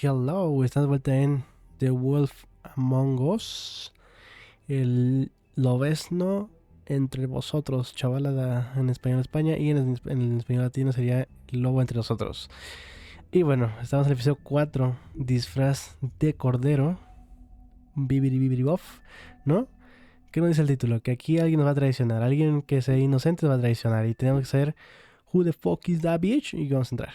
Hello, estamos de vuelta en The Wolf Among Us, el lobezno entre vosotros, chavalada en español España, y en español latino sería el lobo entre nosotros. Y bueno, estamos en el episodio 4, disfraz de cordero, bibiri bof, ¿no? ¿Qué nos dice el título? Que aquí alguien nos va a traicionar, alguien que sea inocente nos va a traicionar, y tenemos que saber who the fuck is that bitch, y vamos a entrar.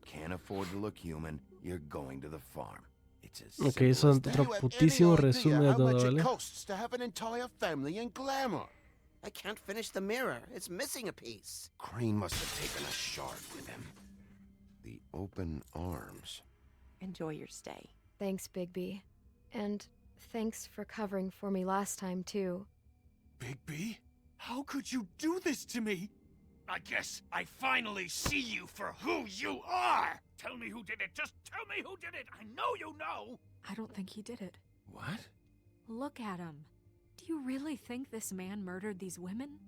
Can't afford to look human, you're going to the farm. It's as Ok, simple eso es as that. otro putísimo resumen de todo, ¿vale? Costs to have an entire family in glamour. I can't finish the mirror. It's missing a piece. Crane must have taken a shard with him. The open arms. Enjoy your stay. Thanks, Bigby. And thanks for covering for me last time, too. Bigby? How could you do this to me? I guess I finally see you for who you are! Tell me who did it! Just tell me who did it! I know you know! I don't think he did it. What? Look at him. Do you really think this man murdered these women?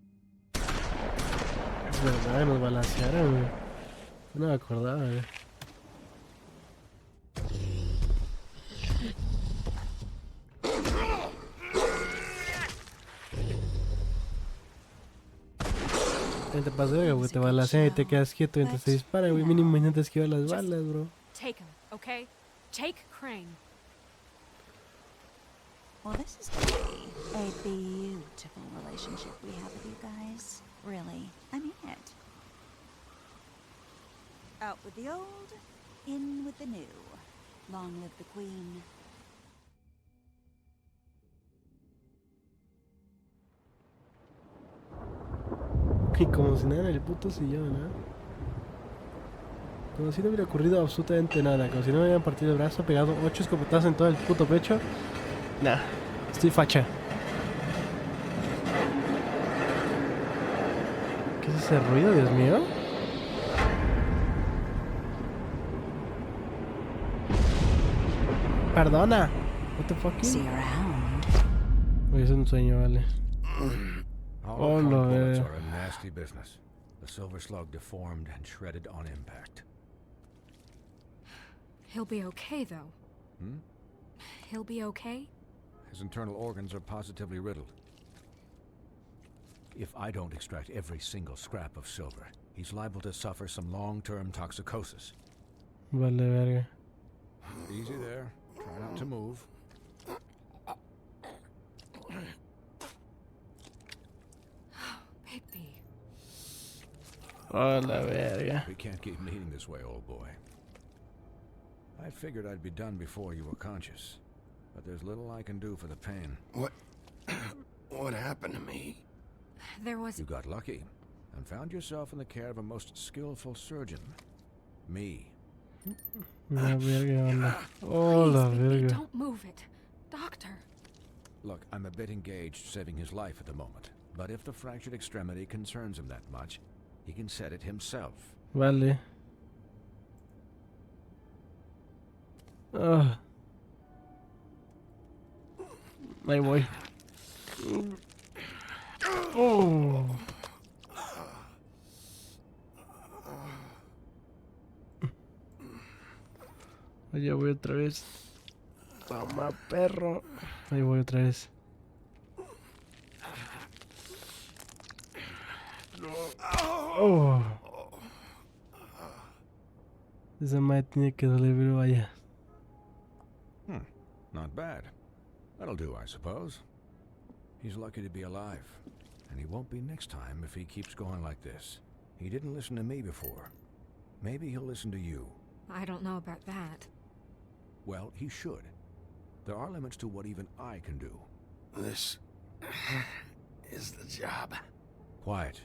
Es verdad que nos balancearon, güey. No me acordaba, güey. Te pasa, güey, te balancean y te quedas quieto mientras te disparan, güey. Mínimo intentas esquivar las balas, bro. Take him, okay? Take Crane. Well, this is gonna be a beautiful relationship we have with you guys. Really, I mean it. Out with the old, in with the new. Long live the queen. Y como si nada en el puto sillón, ¿eh? Como si no hubiera ocurrido absolutamente nada. Como si no me hubieran partido el brazo, pegado 8 escopetazos en todo el puto pecho. Nah, estoy facha. ¿Qué es ese ruido, Dios mío? Perdona. What the fuck? See you around. Oye, es un sueño, vale. Hollow point no, bullets are a nasty business. The silver slug deformed and shredded on impact. He'll be okay, though. Hmm? He'll be okay? His internal organs are positively riddled. If I don't extract every single scrap of silver, he's liable to suffer some long-term toxicosis. Vale, verga. Easy there. Try not to move. Bigby. Oh, la verga. We can't keep bleeding this way, old boy. I figured I'd be done before you were conscious, but there's little I can do for the pain. What happened to me? There was... You got lucky and found yourself in the care of a most skillful surgeon. Me. La verga, onda. Oh, la Please, Bigby, verga. don't move it. Doctor. Look, I'm a bit engaged saving his life at the moment, but if the fractured extremity concerns him that much, he can set it himself. Vale. Ah. Ahí voy. Oh. Allá voy otra vez. Toma, perro. Ahí voy otra vez. Oh. Esa madre tiene que doler, pero vaya. Not bad. That'll do, I suppose. He's lucky to be alive, and he won't be next time if he keeps going like this. He didn't listen to me before. Maybe he'll listen to you. I don't know about that. Well, he should. There are limits to what even I can do. This is the job. Quiet.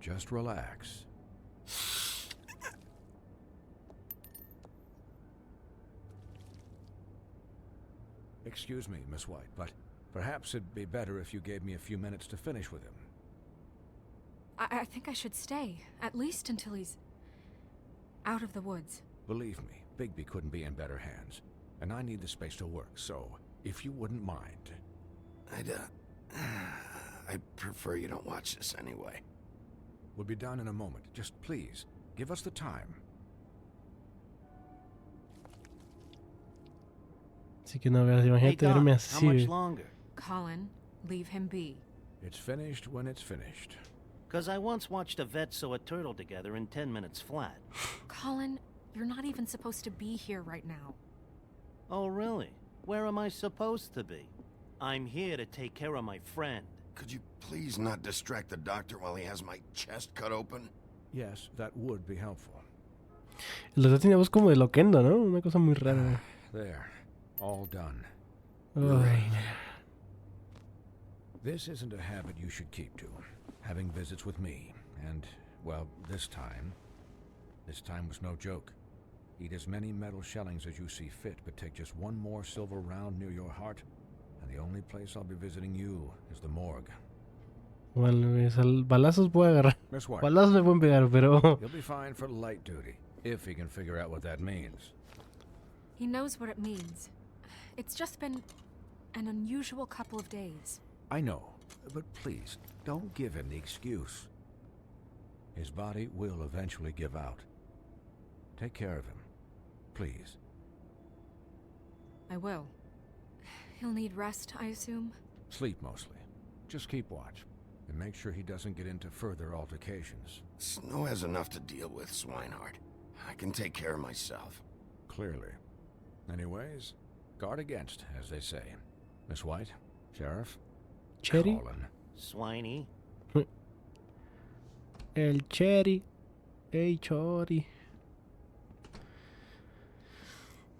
Just relax. Excuse me, Miss White, but perhaps it'd be better if you gave me a few minutes to finish with him. I think I should stay, at least until he's out of the woods. Believe me, Bigby couldn't be in better hands, and I need the space to work, so if you wouldn't mind. I'd prefer you don't watch this anyway. We'll be done in a moment. Just please, Give us the time. Así que no, veas, Hey, imagínate Doc, verme how así, much güey. longer? Colin, leave him be. It's finished when it's finished. Because I once watched a vet sew a turtle together in 10 minutes flat. Colin, you're not even supposed to be here right now. Oh, really? Where am I supposed to be? I'm here to take care of my friend. Could you please not distract the doctor while he has my chest cut open? Yes, that would be helpful. El doctor tiene voz como de loquendo, ¿no? Una cosa muy rara. There. All done. Great. This isn't a habit you should keep to. Having visits with me. And, well, this time was no joke. Eat as many metal shellings as you see fit, but take just one more silver round near your heart, and the only place I'll be visiting you is the morgue. Bueno, balazos puedo agarrar. Miss White, Balazos me pueden pegar, pero... you'll be fine for light duty, if he can figure out what that means. He knows what it means. It's just been an unusual couple of days. I know, but please, don't give him the excuse. His body will eventually give out. Take care of him, please. I will. He'll need rest, I assume? Sleep mostly. Just keep watch, and make sure he doesn't get into further altercations. Snow has enough to deal with, Swinehart. I can take care of myself. Clearly. Anyways, guard against, as they say. Miss White, Sheriff, Cherry. Colin. Swiney. El Cherry. Ey, Chori.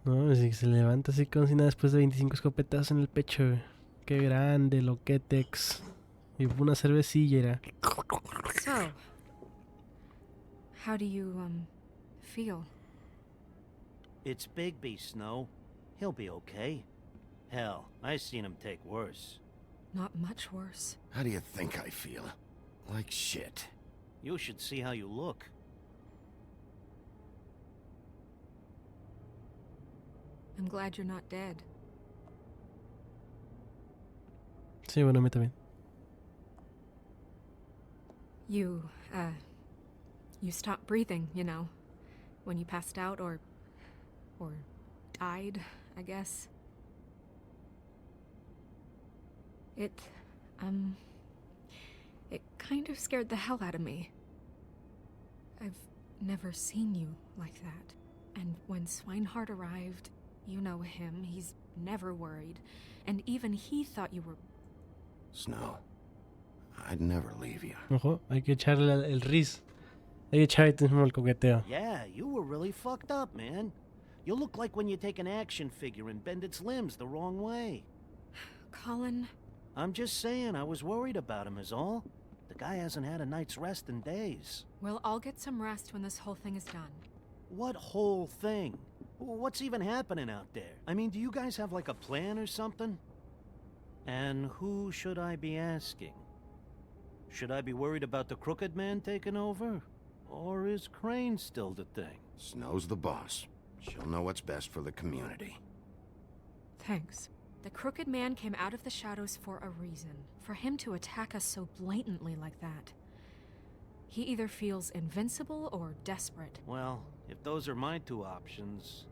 No, así que se levanta así como si nada después de 25 escopetazos en el pecho, güey. Qué grande, loquetex. Y una cervecilla era. So, how do you, feel? It's Bigby, Snow. He'll be okay. Hell, I seen him take worse. Not much worse. How do you think I feel? Like shit. You should see how you look. I'm glad you're not dead. Sí, bueno, a mí también. You stopped breathing, you know, when you passed out or died, I guess. It kind of scared the hell out of me. I've never seen you like that. And when Swinehart arrived, you know him, he's never worried. And even he thought you were... Snow, I'd never leave you. Ojo, hay que echarle el riz. Hay que echarle mismo el coqueteo. Yeah, you were really fucked up, man. You look like when you take an action figure and bend its limbs the wrong way. Colin... I'm just saying, I was worried about him is all. The guy hasn't had a night's rest in days. Well, I'll get some rest when this whole thing is done. What whole thing? What's even happening out there? I mean, do you guys have like a plan or something? And who should I be asking? Should I be worried about the crooked man taking over? Or is Crane still the thing? Snow's the boss. She'll know what's best for the community. Thanks. The crooked man came out of the shadows for a reason. For him to attack us so blatantly like that. He either feels invincible or desperate. Well, if those are my two options,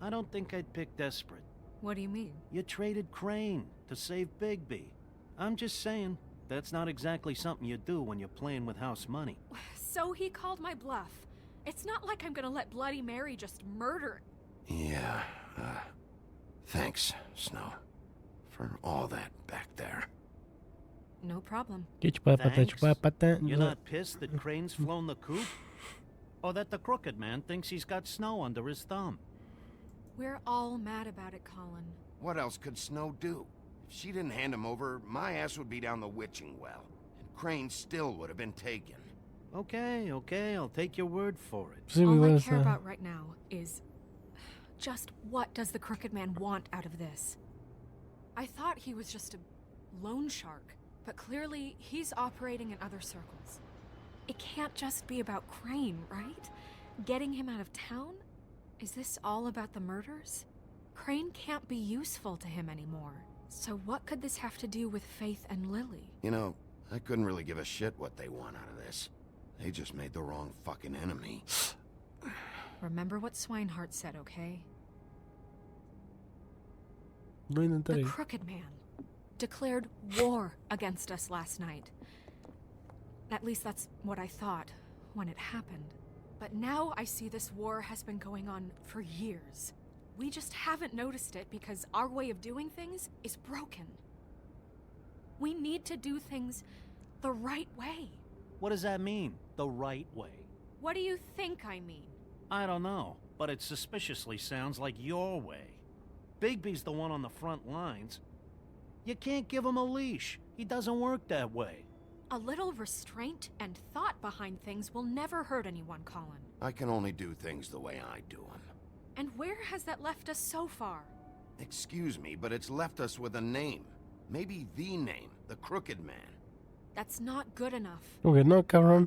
I don't think I'd pick desperate. What do you mean? You traded Crane to save Bigby. I'm just saying, that's not exactly something you do when you're playing with house money. So he called my bluff. It's not like I'm gonna let Bloody Mary just murder... Yeah, thanks, Snow. For all that back there. No problem. Que chupada pata, Thanks. chupada pata. You're not pissed that Crane's flown the coop? Or that the crooked man thinks he's got Snow under his thumb? We're all mad about it, Colin. What else could Snow do? If she didn't hand him over, my ass would be down the witching well. And Crane still would have been taken. Okay, I'll take your word for it. Sí, muy All I buena care esa. about right now is... just what does the crooked man want out of this? I thought he was just a loan shark, but clearly he's operating in other circles. It can't just be about Crane, right? Getting him out of town? Is this all about the murders? Crane can't be useful to him anymore. So what could this have to do with Faith and Lily? You know, I couldn't really give a shit what they want out of this. They just made the wrong fucking enemy. Remember what Swinehart said, okay? Lo The intentaré. Crooked Man declared war against us last night. At least that's what I thought when it happened. But now I see this war has been going on for years. We just haven't noticed it because our way of doing things is broken. We need to do things the right way. What does that mean, the right way? What do you think I mean? I don't know, but it suspiciously sounds like your way. Bigby's the one on the front lines. You can't give him a leash. He doesn't work that way. A little restraint and thought behind things will never hurt anyone, Colin. I can only do things the way I do them. And where has that left us so far? Excuse me, but it's left us with a name. Maybe the name, the Crooked Man. That's not good enough. Ok, no, cabrón.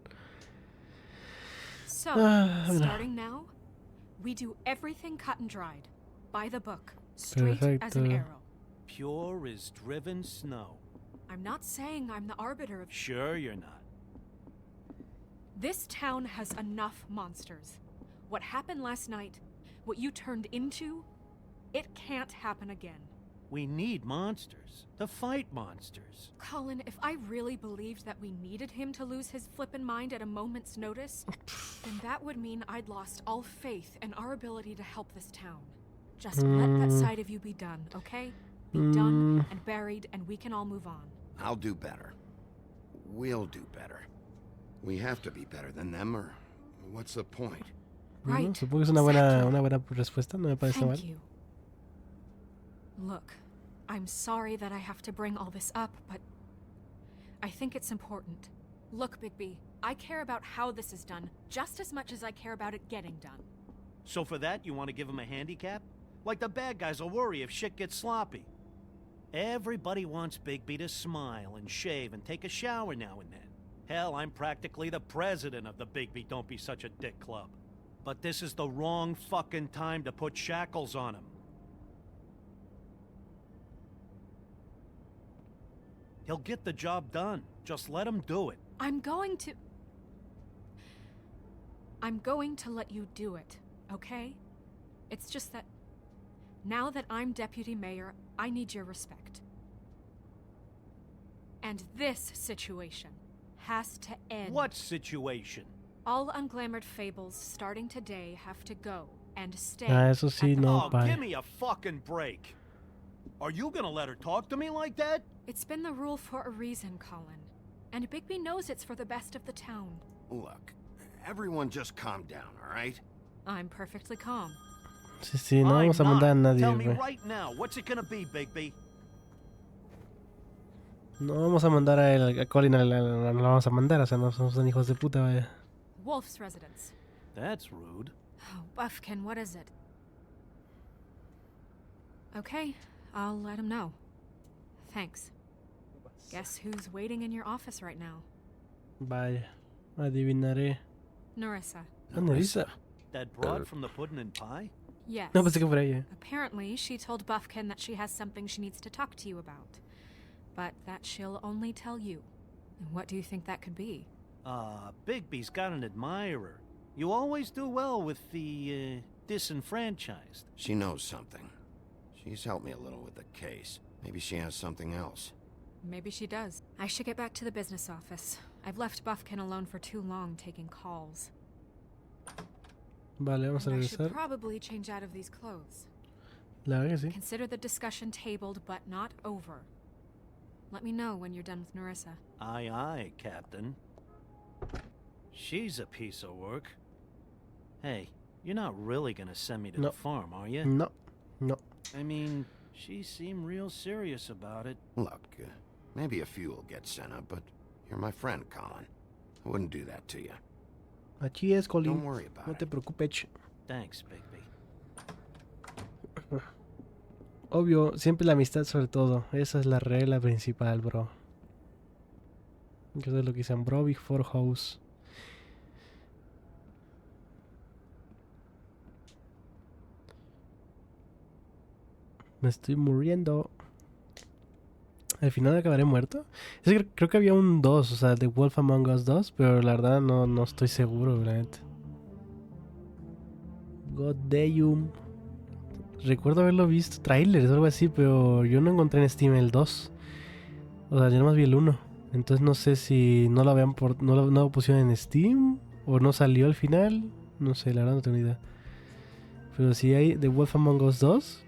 So, mira. starting now, we do everything cut and dried. By the book. Straight as an Perfecto. arrow. Pure as driven snow. I'm not saying I'm the arbiter of... Sure you're not. This town has enough monsters. What happened last night, what you turned into, it can't happen again. We need monsters. To fight monsters. Colin, if I really believed that we needed him to lose his flippin' mind at a moment's notice, then that would mean I'd lost all faith in our ability to help this town. Just let that side of you be done, okay? Be done and buried, and we can all move on. I'll do better. We'll do better. We have to be better than them, or what's the point? Right. Bueno, supongo que es una buena respuesta, no me parece mal. Thank you. Look, I'm sorry that I have to bring all this up, but I think it's important. Look, Bigby, I care about how this is done just as much as I care about it getting done. So for that, you want to give him a handicap? Like the bad guys will worry if shit gets sloppy. Everybody wants Bigby to smile and shave and take a shower now and then. Hell, I'm practically the president of the Bigby Don't Be Such a Dick Club. But this is the wrong fucking time to put shackles on him. He'll get the job done. Just let him do it. I'm going to let you do it, okay? It's just that now that I'm deputy mayor, I need your respect. And this situation has to end. What situation? All unglamored fables starting today have to go and stay. Eso sí, at the no, Oh, bye. give me a fucking break. Are you gonna let her talk to me like that? It's been the rule for a reason, Colin. And Bigby knows it's for the best of the town. Look, everyone just calm down, all right? I'm perfectly calm. Sí, sí, no vamos a mandar a nadie, Tell me güey. right now, what's it gonna be, Bigby? No vamos a mandar a él, a Colin, no lo vamos a mandar, o sea, no somos hijos de puta, vaya. Wolf's residence. That's rude. Oh, Buffkin, what is it? Okay, I'll let him know. Thanks. Guess who's waiting in your office right now? Vaya, adivinaré. Narissa. Narissa. That broad from the pudding and pie? Yes. No pensé que fuera ella. Apparently, she told Buffkin that she has something she needs to talk to you about. But that she'll only tell you. What do you think that could be? Bigby's got an admirer. You always do well with the, disenfranchised. She knows something. She's helped me a little with the case. Maybe she has something else. Maybe she does. I should get back to the business office. I've left Buffkin alone for too long taking calls. Vale, vamos a And I should regresar. probably change out of these clothes. La verdad que sí. Consider the discussion tabled, but not over. Let me know when you're done with Narissa. Aye, aye, Captain. She's a piece of work. Hey, you're not really gonna send me to No. the farm, are you? No, no. I mean, she seemed real serious about it. Look, maybe a few will get sent up, but you're my friend, Colin. I wouldn't do that to you. Aquí es, Colin. Don't worry about No te it. preocupes. Thanks, Bigby. Obvio, siempre la amistad sobre todo. Esa es la regla principal, bro. Eso es lo que dicen, bro, before house. Me estoy muriendo. Al final acabaré muerto. Es que creo que había un 2, o sea, The Wolf Among Us 2, pero la verdad no estoy seguro, la neta. God damn. Recuerdo haberlo visto, trailers o algo así, pero yo no encontré en Steam el 2. O sea, yo nomás vi el 1. Entonces no sé si no lo habían no lo pusieron en Steam o no salió al final. No sé, la verdad no tengo ni idea. Pero si hay The Wolf Among Us 2,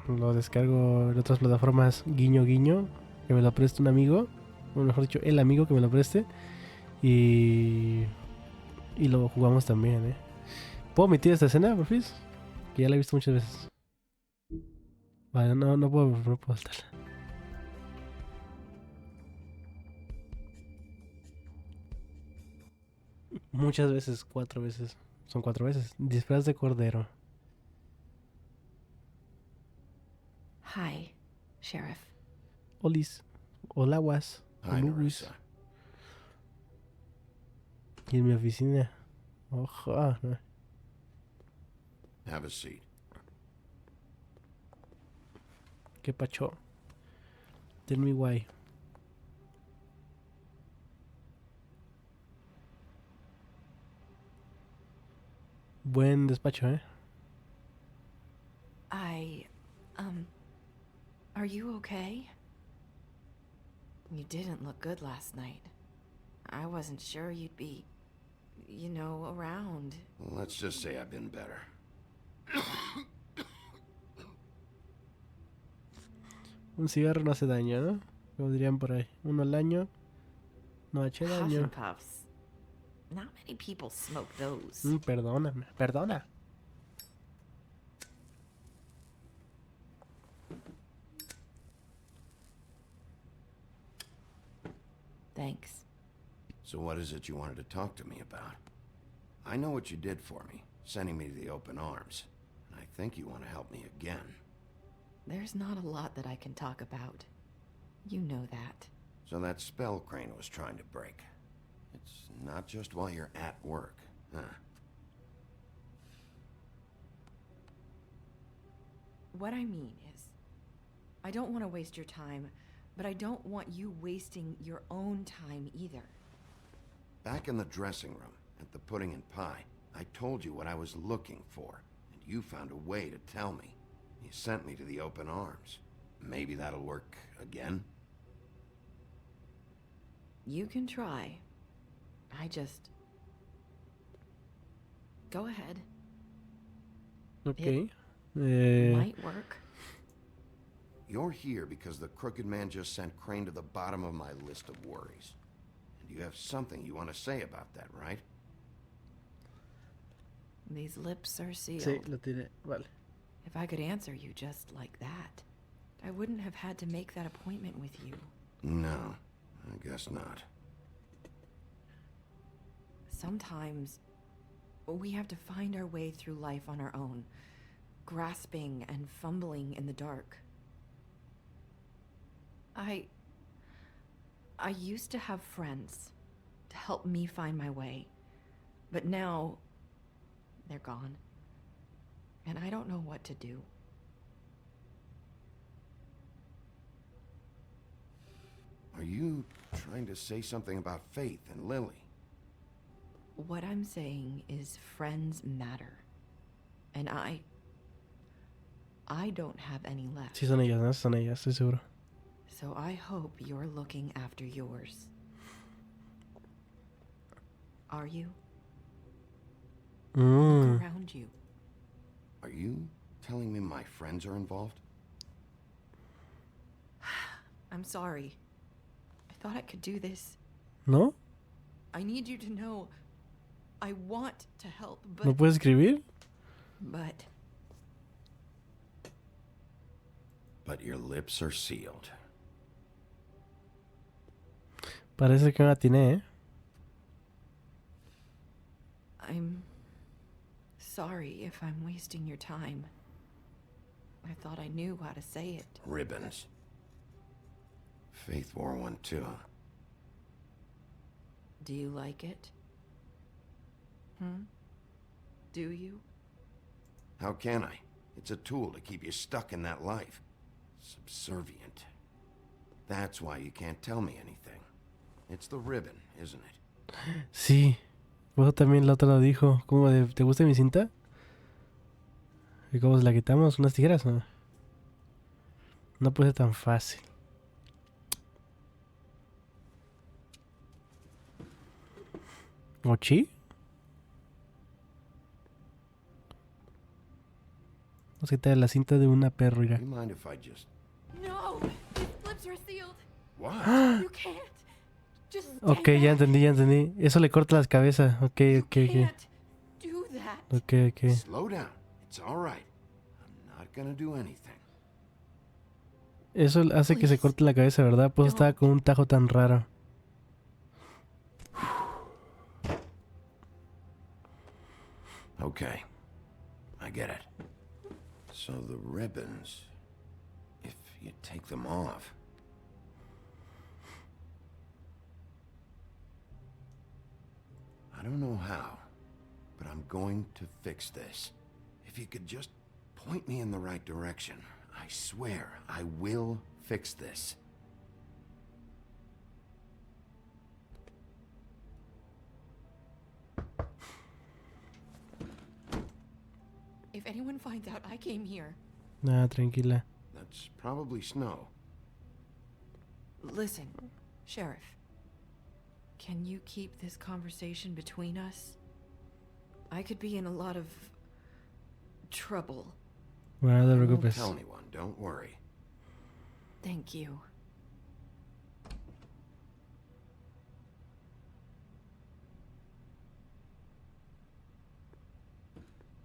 lo descargo en otras plataformas, guiño guiño, que me lo preste un amigo, o mejor dicho, el amigo que me lo preste, y lo jugamos también, ¿eh? ¿Puedo omitir esta escena, por fin? Que ya la he visto muchas veces. Vale, no puedo saltarla. Muchas veces, 4 veces. Son 4 veces. Disfraz de cordero. Hi, Sheriff. Olis. Olaguas. Hi, Olugus. Nerissa. Y en mi oficina. Ojo. Have a seat. Qué pacho. Tell me why. Buen despacho, ¿eh? Are you okay? You didn't look good last night. I wasn't sure you'd be, around. Well, let's just say I've been better. Un cigarro no hace daño, ¿no? Como dirían por ahí. Uno al año no hace Puff daño. and puffs. Not many people smoke those. Perdóname. Perdona. Thanks. So what is it you wanted to talk to me about? I know what you did for me, sending me to the open arms. And I think you want to help me again. There's not a lot that I can talk about. You know that. So that spell Crane was trying to break. It's not just while you're at work, huh? What I mean is, I don't want to waste your time, but I don't want you wasting your own time either. Back in the dressing room, at the pudding and pie, I told you what I was looking for, and you found a way to tell me. You sent me to the open arms. Maybe that'll work again? You can try. Go ahead. Ok. Might work. You're here because the crooked man just sent Crane to the bottom of my list of worries. And you have something you want to say about that, right? These lips are sealed. Sí, lo tiré. Vale. If I could answer you just like that, I wouldn't have had to make that appointment with you. No, I guess not. Sometimes we have to find our way through life on our own, grasping and fumbling in the dark. I used to have friends to help me find my way, but now they're gone, and I don't know what to do. Are you trying to say something about Faith and Lily? What I'm saying is friends matter, and I don't have any left. Sí, son ellas, ¿no? Son ellas, estoy seguro. So I hope you're looking after yours. Are you? Look around you. Are you telling me my friends are involved? I'm sorry. I thought I could do this. ¿No? I need you to know I want to help, but... ¿No puedes escribir? But your lips are sealed. Parece que no la tiene, ¿eh? I'm sorry if I'm wasting your time. I thought I knew how to say it. Ribbons. Faith wore one too. Do you like it? Do you? How can I? It's a tool to keep you stuck in that life. Subservient. That's why you can't tell me anything. It's the ribbon, isn't it? Sí. Vos también la otra lo dijo. ¿Cómo de, ¿te gusta mi cinta? ¿Y cómo se la quitamos? ¿Unas tijeras? No, no puede ser tan fácil. ¿Mochi? Vamos a quitar la cinta de una perrera. Do you mind if I just... No! These flips are sealed. What? You can't. Just Ok, stay ya back. entendí, ya entendí. Eso le corta las cabezas. Ok, You ok, ok. can't do that. Ok, ok. Slow down. It's all right. I'm not gonna do anything. Eso hace que se corte la cabeza, ¿verdad? Pues estaba con un tajo tan raro. Okay. I get it. So the ribbons... If you take them off... I don't know how, but I'm going to fix this. If you could just point me in the right direction, I swear I will fix this. If anyone finds out I came here... Nada, tranquila. That's probably snow. Listen, Sheriff. Can you keep this conversation between us? I could be in a lot of... trouble. Bueno, no te I won't preocupes. tell anyone, don't worry. Thank you.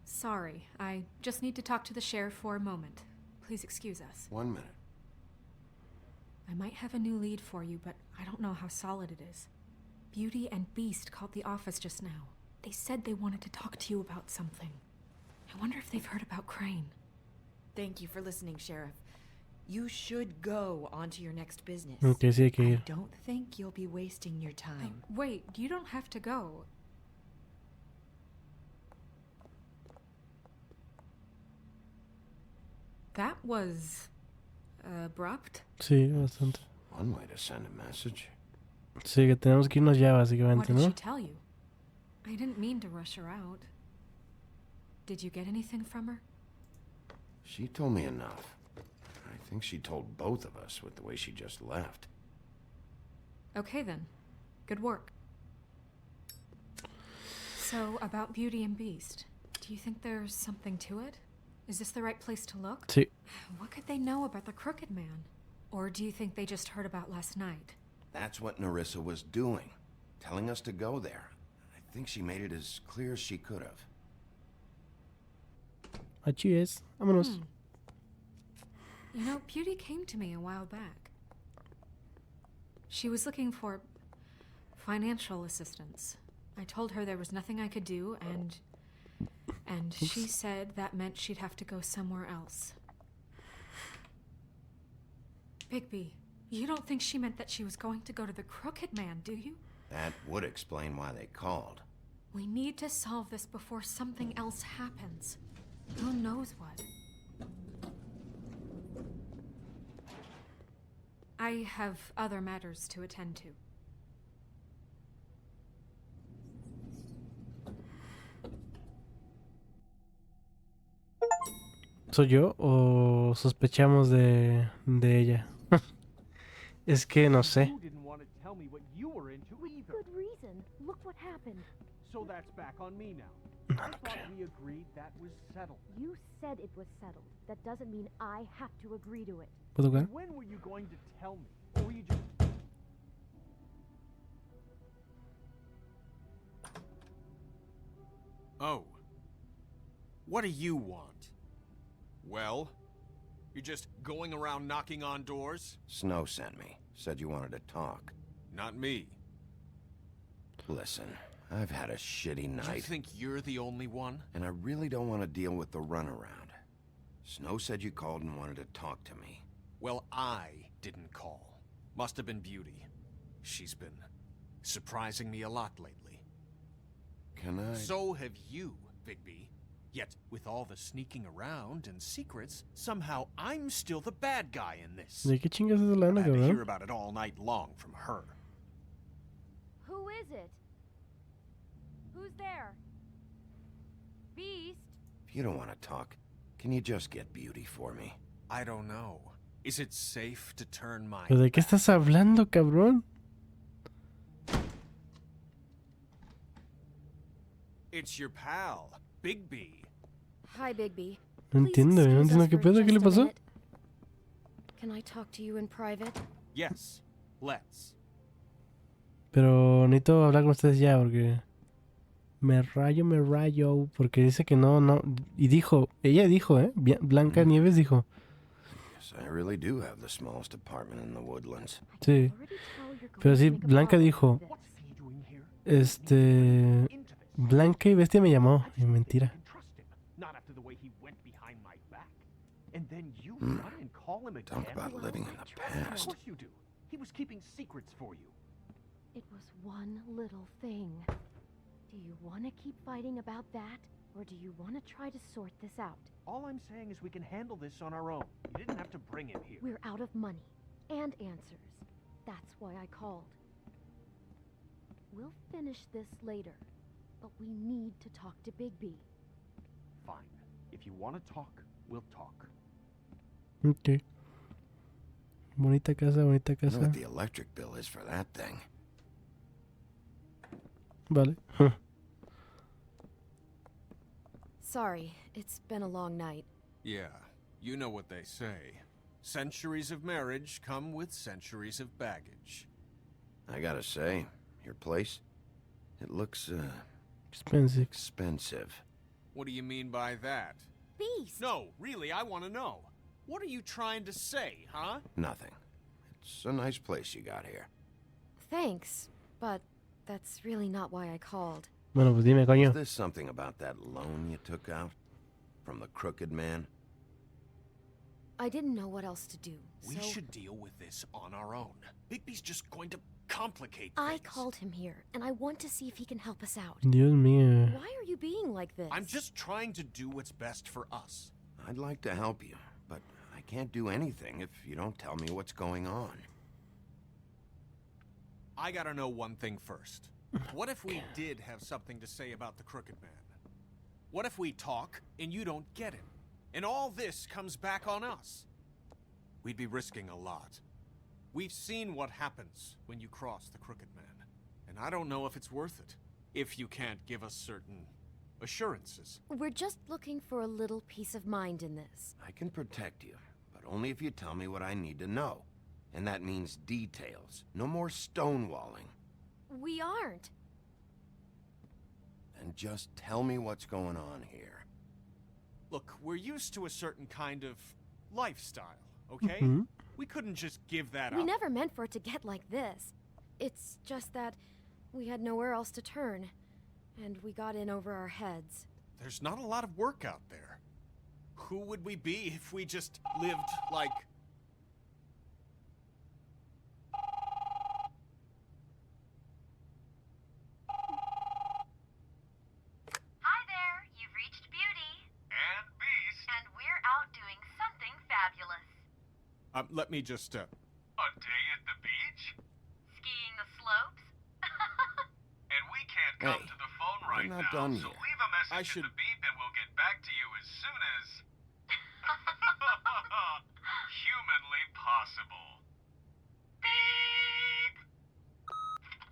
Sorry, I just need to talk to the sheriff for a moment. Please excuse us. 1 minute. I might have a new lead for you, but I don't know how solid it is. Beauty and Beast called the office just now. They said they wanted to talk to you about something. I wonder if they've heard about Crane. Thank you for listening, Sheriff. You should go on to your next business. Ok, sí hay que I ir. don't think you'll be wasting your time. Wait, you don't have to go. That was... abrupt. Sí, bastante. One way to send a message. Sí, que tenemos que irnos ya, What básicamente, did ¿no? she tell you? I didn't mean to rush her out. Did you get anything from her? She told me enough. I think she told both of us with the way she just left. Okay then. Good work. So, about Beauty and Beast. Do you think there's something to it? Is this the right place to look? Sí. What could they know about the Crooked Man? Or do you think they just heard about last night? That's what Nerissa was doing. Telling us to go there. I think she made it as clear as she could have. Aquí es. Vámonos. You know, Beauty came to me a while back. She was looking for financial assistance. I told her there was nothing I could do, and she said that meant she'd have to go somewhere else. Bigby, you don't think she meant that she was going to go to the Crooked Man, do you? That would explain why they called. We need to solve this before something else happens. Who knows what? I have other matters to attend to. ¿Soy yo o sospechamos de ella? Es que no sé. You didn't want to tell me what you were into either. Good reason. Look what happened. So that's back on me now. No, I no thought creo. we agreed that was settled. You said it was settled. That doesn't mean I have to agree to it. ¿Puedo jugar? When were you going to tell me? Or were you just... Oh. What do you want? Well? You're just going around knocking on doors? Snow sent me. Said you wanted to talk. Not me. Listen, I've had a shitty You night, think you're the only one? and I really don't want to deal with the runaround. Snow said you called and wanted to talk to me. Well, I didn't call. Must have been Beauty. She's been surprising me a lot lately. Can I... So have you, Bigby. Yet, with all the sneaking around and secrets, somehow I'm still the bad guy in this. ¿De qué chingas es la I had to hear cabrón? about it all night long from her. Who is it? Who's there? Beast? If you don't want to talk, can you just get Beauty for me? I don't know. Is it safe to turn my... ¿Pero de qué estás hablando, cabrón? It's your pal, Bigby. Hi, Bigby. No entiendo, no entiendo qué pedo, ¿qué le pasó? Can I talk to you in private? Yes, let's. Pero necesito hablar con ustedes ya porque me rayo, porque dice que no. Y dijo, ella dijo, Blanca Nieves dijo. Yes, I really do have the smallest apartment in the woodlands. Sí, pero sí, Blanca dijo, Blanca y Bestia me llamó, y mentira. Talk about living in the past. He was keeping secrets for you. It was one little thing. Do you want to keep fighting about that? Or do you want to try to sort this out? All I'm saying is we can handle this on our own. You didn't have to bring him here. We're out of money and answers. That's why I called. We'll finish this later, but we need to talk to Bigby. Fine. If you want to talk, we'll talk. Ok. Bonita casa, bonita I know casa. what the electric bill is for that thing. Vale. Sorry, it's been a long night. Yeah, you know what they say. Centuries of marriage come with centuries of baggage. I gotta say, your place, it looks, Expensive. expensive. What do you mean by that? Beast! No, really, I want to know. What are you trying to say, huh? Nothing. It's a nice place you got here. Thanks, but that's really not why I called. Bueno, pues dime, Is coño. this something about that loan you took out? From the crooked man? I didn't know what else to do, We so should deal with this on our own. Bigby's just going to complicate I things. called him here, and I want to see if he can help us out. Dios mío. Why are you being like this? I'm just trying to do what's best for us. I'd like to help you, but I can't do anything if you don't tell me what's going on. I gotta know one thing first. What if we did have something to say about the Crooked Man? What if we talk and you don't get him? And all this comes back on us? We'd be risking a lot. We've seen what happens when you cross the Crooked Man. And I don't know if it's worth it. If you can't give us certain assurances. We're just looking for a little peace of mind in this. I can protect you, but only if you tell me what I need to know. And that means details. No more stonewalling. We aren't. Then just tell me what's going on here. Look, we're used to a certain kind of lifestyle, okay? Mhm. We couldn't just give that We up. never meant for it to get like this. It's just that we had nowhere else to turn, and we got in over our heads. There's not a lot of work out there. Who would we be if we just lived like... Hi there, you've reached Beauty. And Beast. And we're out doing something fabulous. let me just, A day at the beach? Skiing the slopes? And we can't come Hey, to the phone right I'm not now, done so yet. leave a message I at should- the beep and we'll get back to you as soon as... humanly possible. Beep!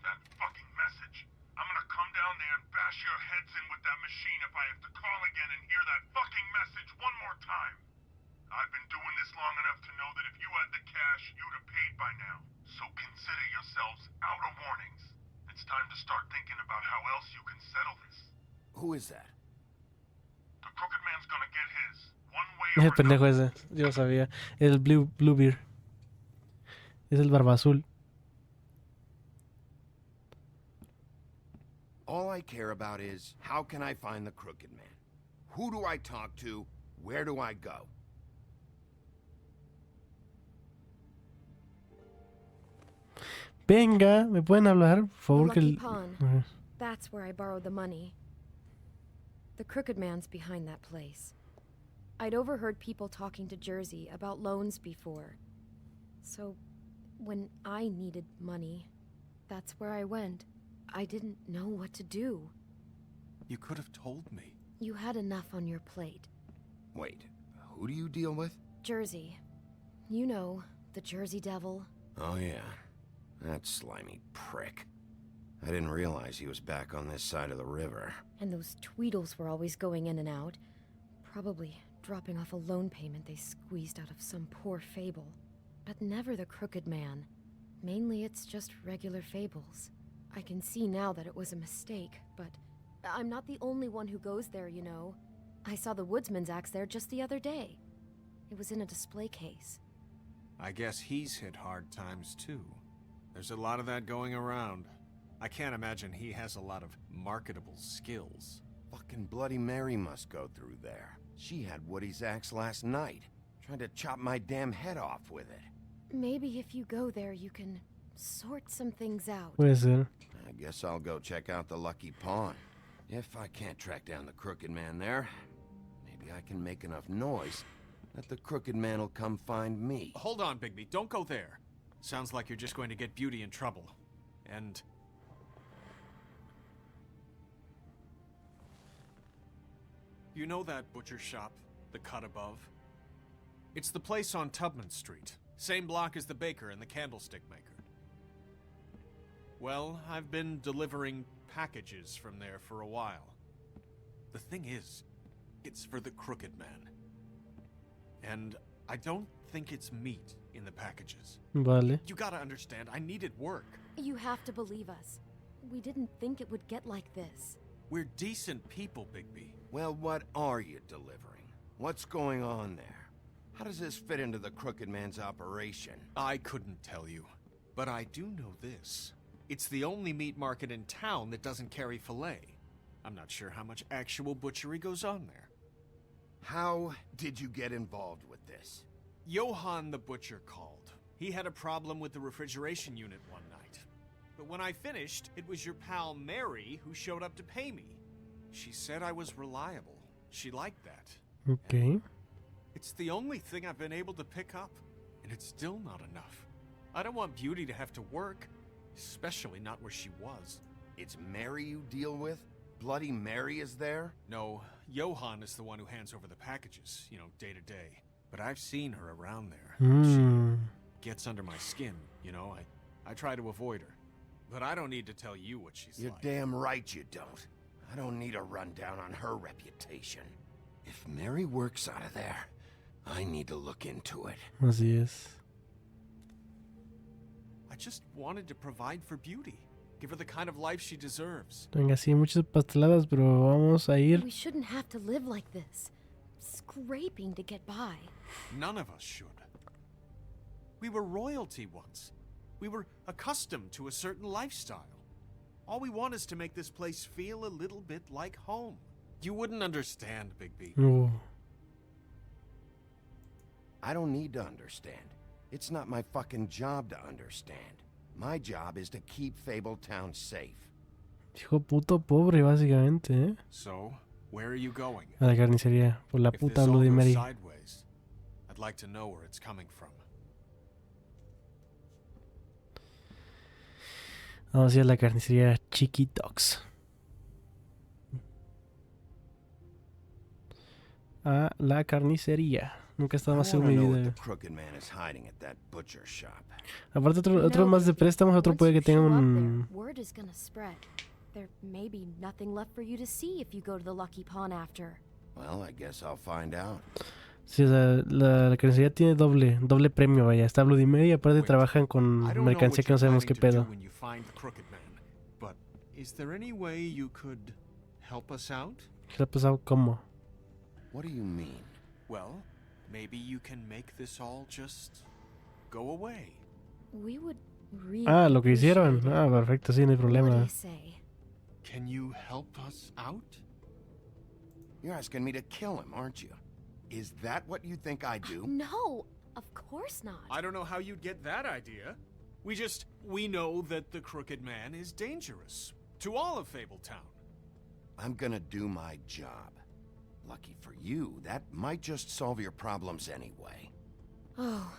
That fucking message. I'm gonna come down there and bash your heads in with that machine if I have to call again and hear that fucking message one more time. I've been doing this long enough to know that if you had the cash, you'd have paid by now. So consider yourselves out of warnings. It's time to start thinking about how else you can settle this. Who is that? The crooked man's gonna get his, one way El or pendejo another. ese. Yo lo sabía. El Bluebeard. Es el barba azul. All I care about is, how can I find the crooked man? Who do I talk to? Where do I go? Venga, ¿me pueden hablar? Por favor, que Lucky el... Pawn. That's where I borrowed the money. The Crooked Man's behind that place. I'd overheard people talking to Jersey about loans before. So, when I needed money, that's where I went. I didn't know what to do. You could have told me. You had enough on your plate. Wait, who do you deal with? Jersey. You know, the Jersey Devil. Oh yeah, that slimy prick. I didn't realize he was back on this side of the river. And those Tweedles were always going in and out. Probably dropping off a loan payment they squeezed out of some poor fable. But never the Crooked Man. Mainly it's just regular fables. I can see now that it was a mistake, but I'm not the only one who goes there, you know. I saw the woodsman's axe there just the other day. It was in a display case. I guess he's hit hard times too. There's a lot of that going around. I can't imagine he has a lot of marketable skills. Fucking Bloody Mary must go through there. She had Woody's axe last night. Tried to chop my damn head off with it. Maybe if you go there, you can sort some things out. Puede ser. I guess I'll go check out the Lucky Pawn. If I can't track down the Crooked Man there, maybe I can make enough noise that the Crooked Man will come find me. Hold on, Bigby. Don't go there. Sounds like you're just going to get Beauty in trouble. And... you know that butcher shop, the cut above? It's the place on Tubman Street. Same block as the baker and the candlestick maker. Well, I've been delivering packages from there for a while. The thing is, it's for the Crooked Man. And I don't think it's meat in the packages. Vale. You gotta understand, I needed work. You have to believe us. We didn't think it would get like this. We're decent people, Bigby. Well, what are you delivering? What's going on there? How does this fit into the Crooked Man's operation? I couldn't tell you, but I do know this. It's the only meat market in town that doesn't carry filet. I'm not sure how much actual butchery goes on there. How did you get involved with this? Johann the butcher called. He had a problem with the refrigeration unit one night. But when I finished, it was your pal Mary who showed up to pay me. She said I was reliable. She liked that. Okay. It's the only thing I've been able to pick up, and it's still not enough. I don't want Beauty to have to work, especially not where she was. It's Mary you deal with? Bloody Mary is there? No, Johann is the one who hands over the packages, you know, day to day. But I've seen her around there. She gets under my skin, you know. I try to avoid her. But I don't need to tell you what she's You're like. damn right you don't. I don't need a rundown on her reputation. If Mary works out of there, I need to look into it. Así es. I just wanted to provide for Beauty. Give her the kind of life she deserves. Venga, sí, muchas pasteladas, pero vamos a ir. We shouldn't have to live like this. Scraping to get by. None of us should. We were royalty once. We were accustomed to a certain lifestyle. All we want is to make this place feel a little bit like home. You wouldn't understand, Bigby. No. I don't need to understand. It's not my fucking job to understand. My job is to keep Fabletown safe. Hijo puto pobre, básicamente, ¿eh? So, where are you going? A la carnicería, por la If puta this all Bloody goes Mary. sideways, I'd like to know where it's coming from. Vamos a ir a la carnicería Chiquitox. A la carnicería. Nunca he estado más seguro en mi vida. Crooked Man is hiding at that butcher shop. Aparte otro más de préstamos, otro puede que tenga un... Word is gonna spread. There may be nothing left for you to see if you go to the Lucky Pawn after. Well, I guess I'll find out. Sí, o sea, la carnicería tiene doble premio, vaya. Está Bloody Mary y aparte trabajan con mercancía que no sabemos qué pedo. But is there any way you could help us out? ¿Help us out cómo? What do you mean? Well, maybe you can make this all just go away. We would really Lo que hicieron. Perfecto, sí, no hay problema. Can you help us out? You're asking me to kill him, aren't you? Is that what you think I do? No, of course not. I don't know how you'd get that idea. We know that the Crooked Man is dangerous to all of Fabletown. I'm gonna do my job. Lucky for you, that might just solve your problems anyway. Oh,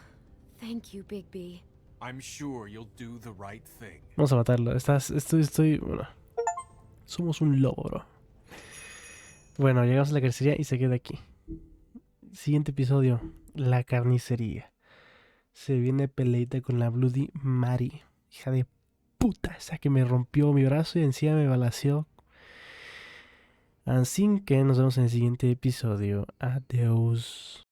thank you, Bigby. I'm sure you'll do the right thing. Vamos a matarlo. Bueno. Somos un lobo, bro. Bueno, llegamos a la carnicería y se queda aquí. Siguiente episodio. La carnicería. Se viene peleita con la Bloody Mary. Hija de puta. Esa que me rompió mi brazo y encima me balaceó. Así que nos vemos en el siguiente episodio. Adiós.